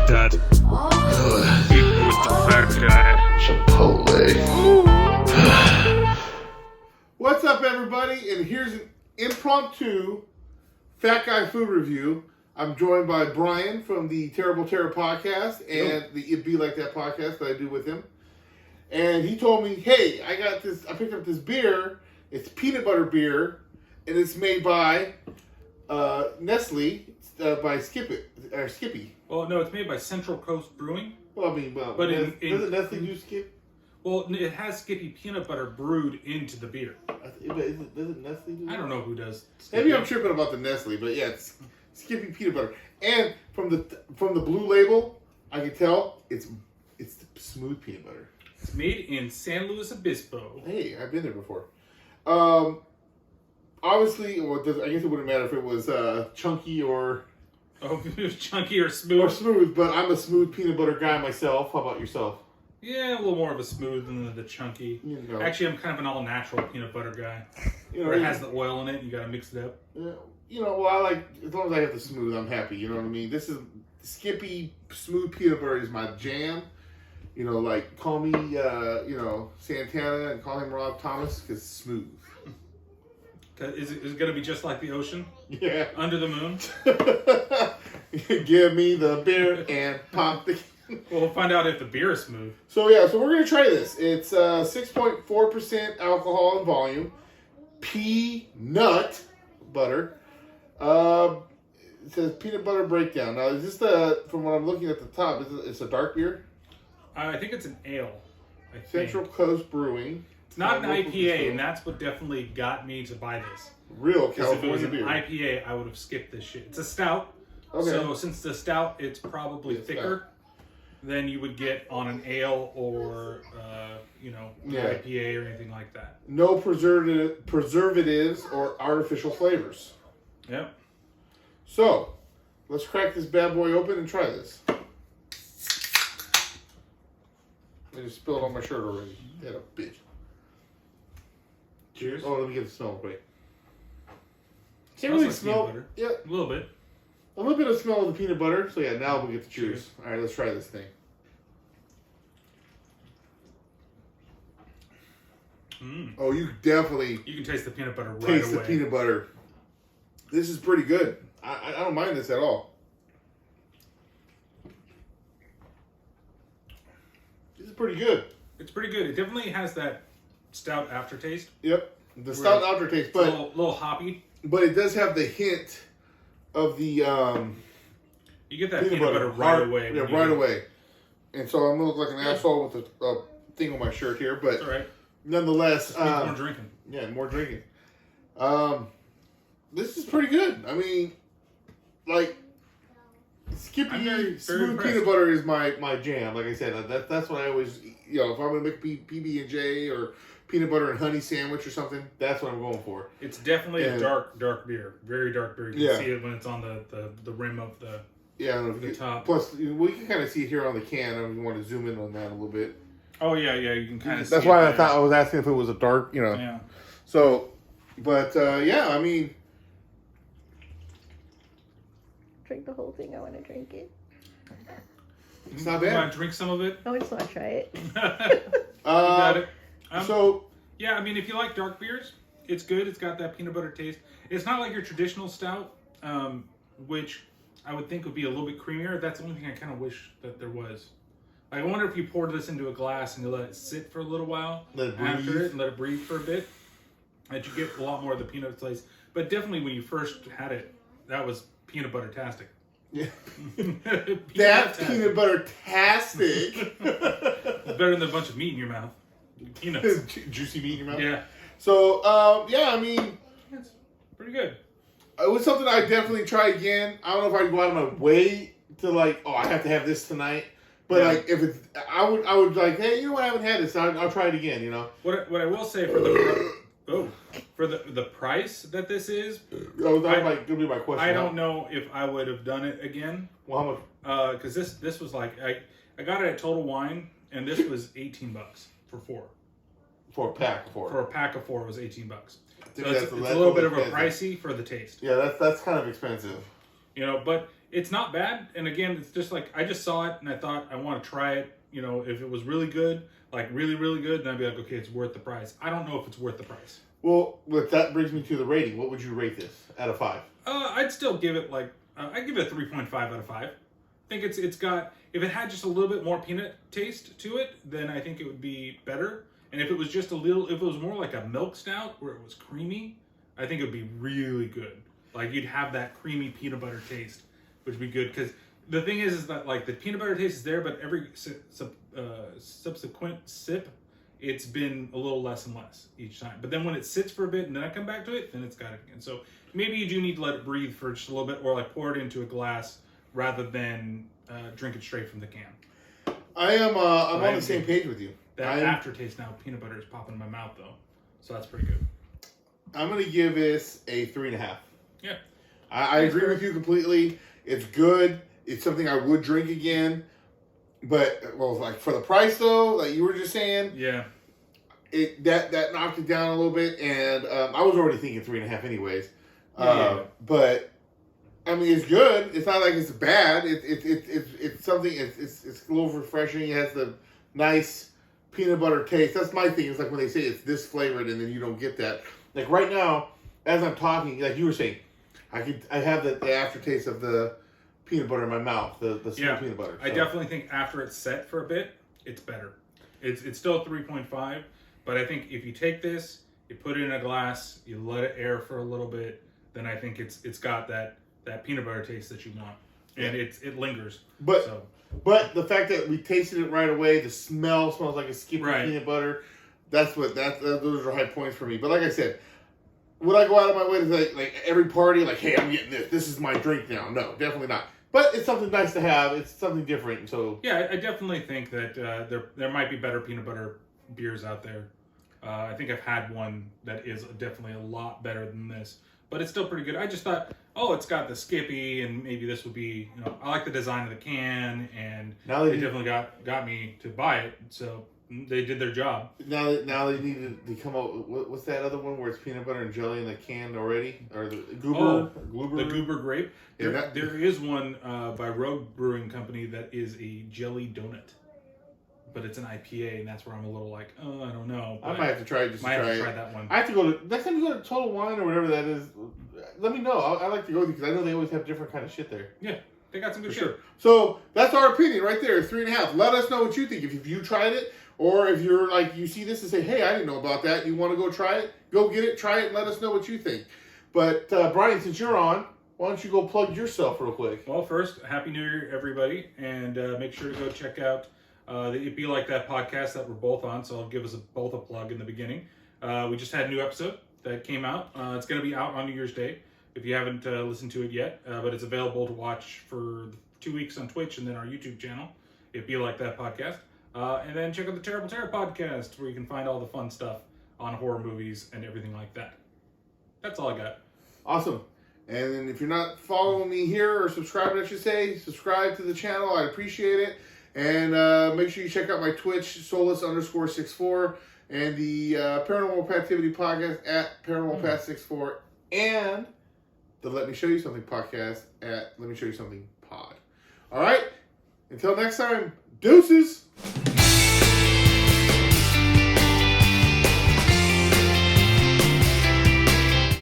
that. Eating with the fat guy. Chipotle. What's up, everybody? And here's an impromptu Fat Guy food review. I'm joined by Brian from the Terrible Terror podcast and the It Be Like That podcast that I do with him. And he told me, hey, I picked up this beer. It's peanut butter beer, and it's made by Nestle, by Skippy. Well, no, it's made by Central Coast Brewing. Well, I mean, doesn't Nestle do Skippy? Well, it has Skippy peanut butter brewed into the beer. Doesn't Nestle do that? I don't know who does Skippy. Maybe I'm tripping about the Nestle, but yeah, it's Skippy peanut butter. And from the blue label, I can tell it's smooth peanut butter. It's made in San Luis Obispo. Hey, I've been there before. Obviously, well, I guess it wouldn't matter if it was chunky or... Oh, if it was chunky or smooth. Or smooth, but I'm a smooth peanut butter guy myself. How about yourself? Yeah, a little more of a smooth than the chunky. You know. Actually, I'm kind of an all-natural peanut butter guy. You know, where it has the oil in it, you gotta mix it up. You know, well, I like, as long as I have the smooth, I'm happy. You know what I mean? This is, Skippy smooth peanut butter is my jam. You know, like, call me, Santana and call him Rob Thomas, because smooth. Is it going to be just like the ocean? Yeah. Under the moon? Give me the beer and pop the... Well, we'll find out if the beer is smooth. So we're going to try this. It's 6.4% alcohol in volume. Peanut butter. It says peanut butter breakdown. Now, is this from what I'm looking at the top, it's a dark beer? I think it's an ale. Central Coast Brewing. It's not an IPA, and that's what definitely got me to buy this. Real If California it was an beer. IPA, I would have skipped this shit. It's a stout. Okay. So since the stout, it's probably thicker than you would get on an ale or, IPA or anything like that. No preservatives or artificial flavors. Yep. So, let's crack this bad boy open and try this. I just spilled on my shirt already. That a bitch. Cheers. Oh, let me get the smell quick. Can't Smells really like smell. peanut butter. Yeah, A little bit. a little bit of smell of the peanut butter. So yeah, now we'll get the cheers. Cheers. All right, let's try this thing. Oh, you definitely You can taste the peanut butter right taste away. the peanut butter. This is pretty good. I don't mind this at all. This is pretty good. It's pretty good. It definitely has that stout aftertaste. Yep, the stout aftertaste, but It's a little hoppy. but it does have the hint of the You get that peanut butter right away. Yeah, right away. And so I'm gonna look like an asshole with a thing on my shirt here, but It's all right. nonetheless, More drinking. yeah, more drinking. This is pretty good. I mean, like Skippy I'm very smooth impressed. peanut butter is my jam. Like I said, that's what I always, if I'm gonna make PB&J or peanut butter and honey sandwich or something, that's what I'm going for. It's definitely a And- dark beer. Very dark beer. You can see it when it's on the rim of the... Yeah, I don't know if The you top. Plus, we can kind of see it here on the can. I want to zoom in on that a little bit. Oh, yeah, you can kind of see That's it why I there. thought I was asking if it was a dark, Yeah. So, but yeah, I mean, Drink the whole thing. I want to drink it. it's not You bad. want to drink some of it? I just want to try it. You got it. So, Yeah, I mean, if you like dark beers, it's good. It's got that peanut butter taste. It's not like your traditional stout, which I would think would be a little bit creamier. That's the only thing I kind of wish that there was. Like, I wonder if you poured this into a glass and you let it sit for a little while Let it after breathe. it and let it breathe for a bit, that you get a lot more of the peanut taste. But definitely when you first had it, that was peanut butter-tastic. yeah, Peanut-tastic. that's peanut butter-tastic. It's better than a bunch of meat in your mouth. Peanuts. Juicy meat in your mouth. Yeah. So, yeah, I mean, It's pretty good. it was something I definitely try again. I don't know if I'd go out of my way to like, I have to have this tonight. But Yeah. like, if it's, I would like, hey, I haven't had this. I'll try it again. What I will say for the price that this is, Oh, that was gonna be my question. I don't know if I would have done it again. Well, how much? Because this was like I got it at Total Wine, and this was $18 for four. For a pack of four. For a pack of four, it was $18. So think it's that's a little bit of a expensive. pricey for the taste. Yeah, that's kind of expensive. But It's not bad, and again, it's just like I just saw it and I thought I want to try it. You know, if it was really good, like really, really good, then I'd be like, okay, it's worth the price. I don't know if it's worth the price. Well, but that brings me to the rating. What would you rate this out of 5? I'd still give it like I'd give it a 3.5 out of 5. I think it's got, if it had just a little bit more peanut taste to it, then I think it would be better. And if it was just a little, if it was more like a milk stout where it was creamy, I think it would be really good. Like you'd have that creamy peanut butter taste, which would be good. Because the thing is that like the peanut butter taste is there, but every subsequent sip, it's been a little less and less each time. But then when it sits for a bit and then I come back to it, then it's got it again. So maybe you do need to let it breathe for just a little bit, or like pour it into a glass rather than drink it straight from the can. I'm on the same page with you. That aftertaste now, peanut butter is popping in my mouth though, so that's pretty good. I'm gonna give this a 3.5. Yeah, I agree with you completely. It's good. It's something I would drink again. But well, like for the price though, like you were just saying, yeah, that knocked it down a little bit, and I was already thinking 3.5 anyways. Yeah. But I mean, it's good. It's not like it's bad. It's something. It's a little refreshing. It has the nice peanut butter taste. That's my thing. It's like when they say it's this flavored, and then you don't get that. Like right now, as I'm talking, like you were saying, I have the aftertaste of the peanut butter in my mouth, the sweet peanut butter. So. I definitely think after it's set for a bit, it's better. It's still 3.5, but I think if you take this, you put it in a glass, you let it air for a little bit, then I think it's got that peanut butter taste that you want, and it lingers. But the fact that we tasted it right away, the smell smells like a Skippy peanut butter. Those are high points for me. But like I said, would I go out of my way to say, like every party, like, hey, I'm getting this. This is my drink now. No, definitely not. But it's something nice to have. It's something different. So yeah, I definitely think that there might be better peanut butter beers out there. I think I've had one that is definitely a lot better than this, but it's still pretty good. I just thought, oh, it's got the Skippy, and maybe this would be, I like the design of the can, and they definitely got me to buy it. So they did their job. Now they need to come up. What's that other one where it's peanut butter and jelly in the can already? Or the Goober? The Goober Grape. Yeah, there is one by Rogue Brewing Company that is a jelly donut, but it's an IPA, and that's where I'm a little like, oh, I don't know. I might have to try it. Try that one. I have to go to next time you go to Total Wine or whatever that is. Let me know. I like to go because I know they always have different kind of shit there. Yeah, they got some good shit. Sure. So that's our opinion right there. 3.5. Let us know what you think. If you tried it, or if you're like you see this and say, hey, I didn't know about that. You want to go try it? Go get it, try it, and let us know what you think. But Brian, since you're on, why don't you go plug yourself real quick? Well, first, Happy New Year, everybody, and make sure to go check out the It Be Like That podcast that we're both on. So I'll give us both a plug in the beginning. We just had a new episode that came out. It's going to be out on New Year's Day if you haven't listened to it yet, but it's available to watch for 2 weeks on Twitch and then our YouTube channel, It Be Like That podcast. And then check out the Terrible Terror podcast, where you can find all the fun stuff on horror movies and everything like that. That's all I got. Awesome. And if you're not following me here, or subscribing, I should say, subscribe to the channel. I'd appreciate it. And make sure you check out my Twitch, Solus_64, and the Paranormal Pativity podcast at Paranormal Pat64, and the Let Me Show You Something podcast at Let Me Show You Something pod. All right. Until next time, deuces.